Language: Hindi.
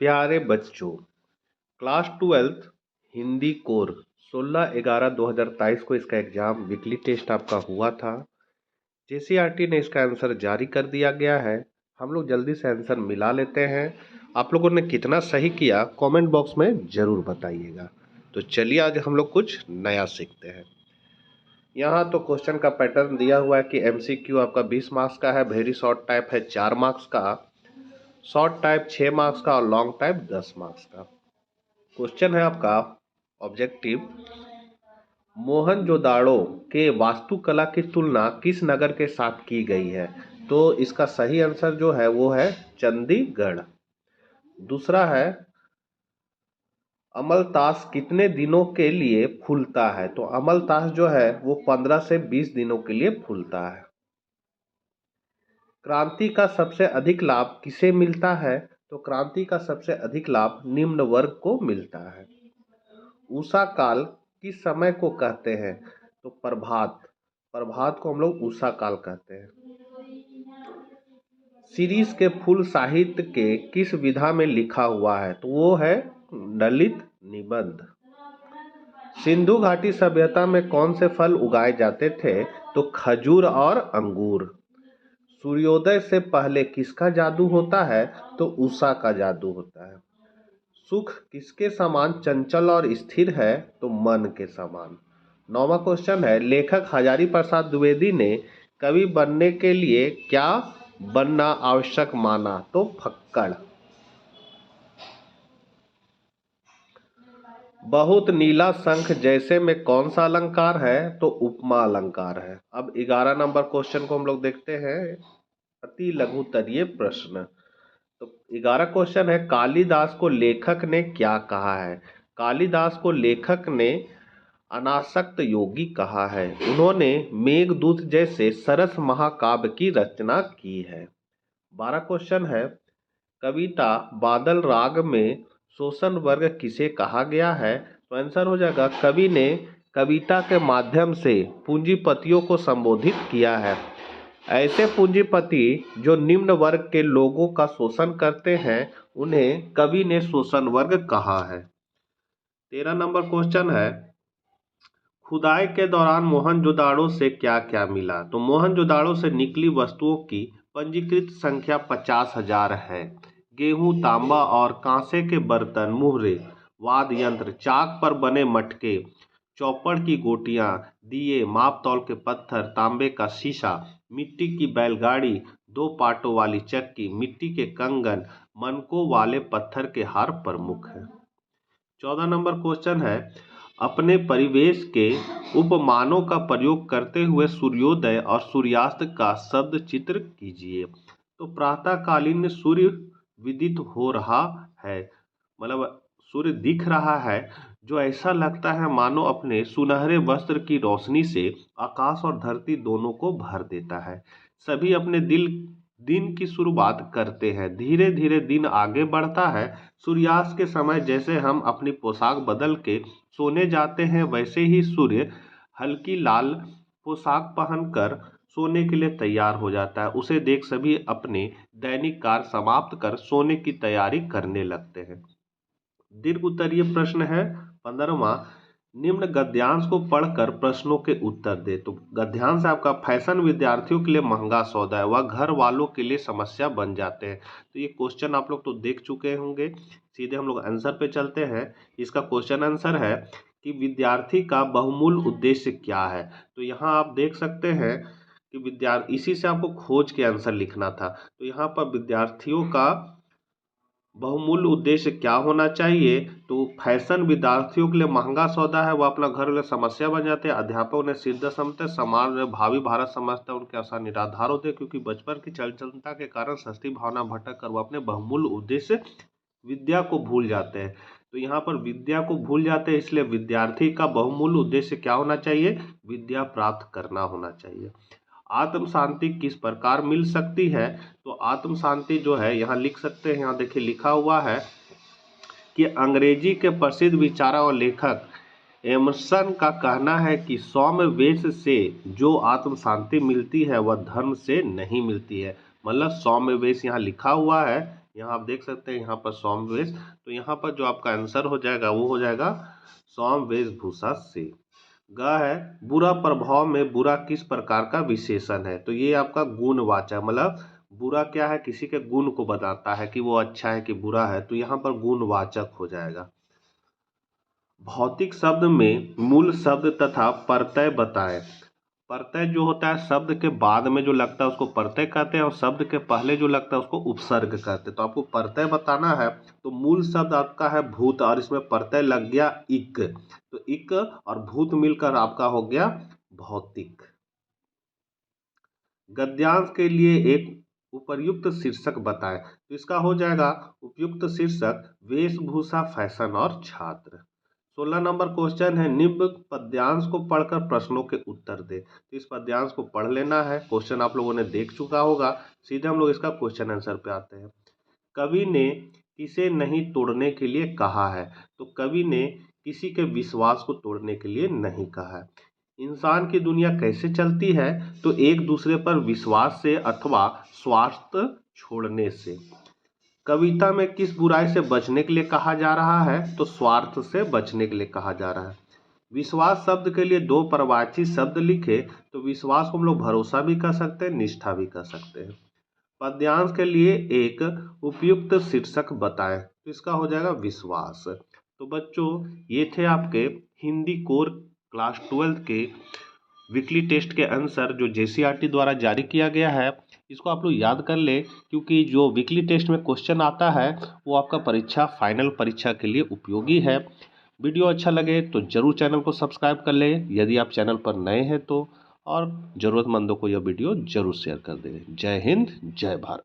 प्यारे बच्चों, क्लास 12th हिंदी कोर 16/11/2023 को इसका एग्जाम वीकली टेस्ट आपका हुआ था। जेसीईआरटी ने इसका आंसर जारी कर दिया गया है। हम लोग जल्दी से आंसर मिला लेते हैं। आप लोगों ने कितना सही किया कमेंट बॉक्स में ज़रूर बताइएगा। तो चलिए आज हम लोग कुछ नया सीखते हैं। यहाँ तो क्वेश्चन का पैटर्न दिया हुआ है कि एमसीक्यू आपका 20 मार्क्स का है, वेरी शॉर्ट टाइप है 4 मार्क्स का, शॉर्ट टाइप 6 मार्क्स का और लॉन्ग टाइप 10 मार्क्स का। क्वेश्चन है आपका ऑब्जेक्टिव, मोहनजोदाड़ो के वास्तुकला की तुलना किस नगर के साथ की गई है? तो इसका सही आंसर जो है वो है चंडीगढ़। दूसरा है, अमलतास कितने दिनों के लिए फूलता है? तो अमलतास जो है वो 15 से 20 दिनों के लिए फूलता है। क्रांति का सबसे अधिक लाभ किसे मिलता है? तो क्रांति का सबसे अधिक लाभ निम्न वर्ग को मिलता है। उषा काल किस समय को कहते हैं? तो प्रभात, प्रभात को हम लोग उषा काल कहते हैं। सीरीज के फूल साहित्य के किस विधा में लिखा हुआ है? तो वो है ललित निबंध। सिंधु घाटी सभ्यता में कौन से फल उगाए जाते थे? तो खजूर और अंगूर। सूर्योदय से पहले किसका जादू होता है? तो उषा का जादू होता है। सुख किसके समान चंचल और स्थिर है? तो मन के समान। 9वां क्वेश्चन है, लेखक हजारी प्रसाद द्विवेदी ने कवि बनने के लिए क्या बनना आवश्यक माना? तो फक्कड़। बहुत नीला शंख जैसे में कौन सा अलंकार है? तो उपमा अलंकार है। अब 11 नंबर क्वेश्चन को हम लोग देखते हैं, अति लघुत्तरीय प्रश्न। तो 11 क्वेश्चन है, कालिदास को लेखक ने क्या कहा है? कालिदास को लेखक ने अनासक्त योगी कहा है। उन्होंने मेघदूत जैसे सरस महाकाव्य की रचना की है। 12 क्वेश्चन है, कविता बादल राग में शोषण वर्ग किसे कहा गया है? तो आंसर हो जाएगा, कवि ने कविता के माध्यम से पूंजीपतियों को संबोधित किया है। ऐसे पूंजीपति जो निम्न वर्ग के लोगों का शोषण करते हैं उन्हें कवि ने शोषण वर्ग कहा है। 13 नंबर क्वेश्चन है, खुदाई के दौरान मोहनजोदाड़ो से क्या क्या मिला? तो मोहनजोदाड़ो से निकली वस्तुओं की पंजीकृत संख्या 50,000 है। गेहूं, तांबा और कांसे के बर्तन, मुहरे, वाद्य यंत्र, चाक पर बने मटके, चौपड़ की गोटियां, दिए, माप तौल के पत्थर, तांबे का शीशा, मिट्टी की बैलगाड़ी, 2 पाटों वाली चक्की, मिट्टी के कंगन, मनकों वाले पत्थर के हार प्रमुख है। 14 नंबर क्वेश्चन है, अपने परिवेश के उपमानों का प्रयोग करते हुए सूर्योदय और सूर्यास्त का शब्द चित्र कीजिए। तो प्रातःकालीन सूर्य विदित हो रहा है, मतलब सूर्य दिख रहा है जो ऐसा लगता है मानो अपने सुनहरे वस्त्र की रोशनी से आकाश और धरती दोनों को भर देता है। सभी अपने दिन की शुरुआत करते हैं, धीरे धीरे दिन आगे बढ़ता है। सूर्यास्त के समय जैसे हम अपनी पोशाक बदल के सोने जाते हैं वैसे ही सूर्य हल्की लाल पोशाक पहनकर सोने के लिए तैयार हो जाता है। उसे देख सभी अपने दैनिक कार्य समाप्त कर सोने की तैयारी करने लगते हैं। दीर्घ उत्तरीय प्रश्न है 15वां, निम्न गद्यांश को पढ़कर प्रश्नों के उत्तर दे। तो गद्यांश आपका, फैशन विद्यार्थियों के लिए महंगा सौदा है, वह घर वालों के लिए समस्या बन जाते हैं। तो ये क्वेश्चन आप लोग तो देख चुके होंगे। सीधे हम लोग आंसर पे चलते हैं। इसका क्वेश्चन आंसर है कि विद्यार्थी का बहुमूल उद्देश्य क्या है? तो यहाँ आप देख सकते हैं कि विद्यार्थी, इसी से आपको खोज के आंसर लिखना था। तो यहाँ पर विद्यार्थियों का बहुमूल्य उद्देश्य क्या होना चाहिए? तो फैशन विद्यार्थियों के लिए महंगा सौदा है, वह अपना घर में समस्या बन जाते हैं, अध्यापकों ने सिद्ध समझते, समाज में भावी भारत समझते हैं, उनके आशा निराधार होते हैं, क्योंकि बचपन की चंचलता के कारण सस्ती भावना भटक कर वह अपने बहुमूल्य उद्देश्य विद्या को भूल जाते हैं। तो यहाँ पर विद्या को भूल जाते हैं, इसलिए विद्यार्थी का बहुमूल्य उद्देश्य क्या होना चाहिए? विद्या प्राप्त करना होना चाहिए। आत्म शांति किस प्रकार मिल सकती है? तो आत्म शांति जो है यहाँ लिख सकते हैं, यहाँ देखिए लिखा हुआ है कि अंग्रेजी के प्रसिद्ध विचारक और लेखक एमर्सन का कहना है कि सौम्य वेश से जो आत्म शांति मिलती है वह धर्म से नहीं मिलती है। मतलब सौम्य वेश यहाँ लिखा हुआ है यहाँ आप देख सकते हैं यहाँ पर सौम वेश, तो यहाँ पर जो आपका आंसर हो जाएगा वो हो जाएगा सौम वेशभूषा से। ग है बुरा प्रभाव में बुरा किस प्रकार का विशेषण है, तो ये आपका गुणवाचक, मतलब बुरा क्या है, किसी के गुण को बताता है कि वो अच्छा है कि बुरा है, तो यहाँ पर गुणवाचक हो जाएगा। भौतिक शब्द में मूल शब्द तथा प्रत्यय बताएं। प्रत्यय जो होता है शब्द के बाद में जो लगता है उसको प्रत्यय कहते हैं, और शब्द के पहले जो लगता है उसको उपसर्ग कहते हैं। तो आपको प्रत्यय बताना है, तो मूल शब्द आपका है भूत, और इसमें प्रत्यय लग गया इक, तो इक और भूत मिलकर आपका हो गया भौतिक। गद्यांश के लिए एक उपर्युक्त शीर्षक बताएं, तो इसका हो जाएगा उपयुक्त शीर्षक वेशभूषा, फैशन और छात्र। 16 नंबर क्वेश्चन है निम्न पद्यांश को पढ़कर प्रश्नों के उत्तर दे। तो इस पद्यांश को पढ़ लेना है, क्वेश्चन आप लोगों ने देख चुका होगा, सीधे हम लोग इसका क्वेश्चन आंसर पे आते हैं। कवि ने किसे नहीं तोड़ने के लिए कहा है, तो कवि ने किसी के विश्वास को तोड़ने के लिए नहीं कहा है। इंसान की दुनिया कैसे चलती है, तो एक दूसरे पर विश्वास से अथवा स्वार्थ छोड़ने से। कविता में किस बुराई से बचने के लिए कहा जा रहा है, तो स्वार्थ से बचने के लिए कहा जा रहा है। विश्वास शब्द के लिए दो प्रवाची शब्द लिखे, तो विश्वास को हम लोग भरोसा भी कर सकते हैं, निष्ठा भी कर सकते हैं। पद्यांश के लिए एक उपयुक्त शीर्षक बताएं, तो इसका हो जाएगा विश्वास। तो बच्चों ये थे आपके हिंदी कोर क्लास 12 के वीकली टेस्ट के आंसर जो जेसीईआरटी द्वारा जारी किया गया है। इसको आप लोग याद कर ले, क्योंकि जो वीकली टेस्ट में क्वेश्चन आता है वो आपका परीक्षा फाइनल परीक्षा के लिए उपयोगी है। वीडियो अच्छा लगे तो जरूर चैनल को सब्सक्राइब कर ले यदि आप चैनल पर नए हैं तो, और ज़रूरतमंदों को यह वीडियो जरूर शेयर कर दें। जय हिंद, जय भारत।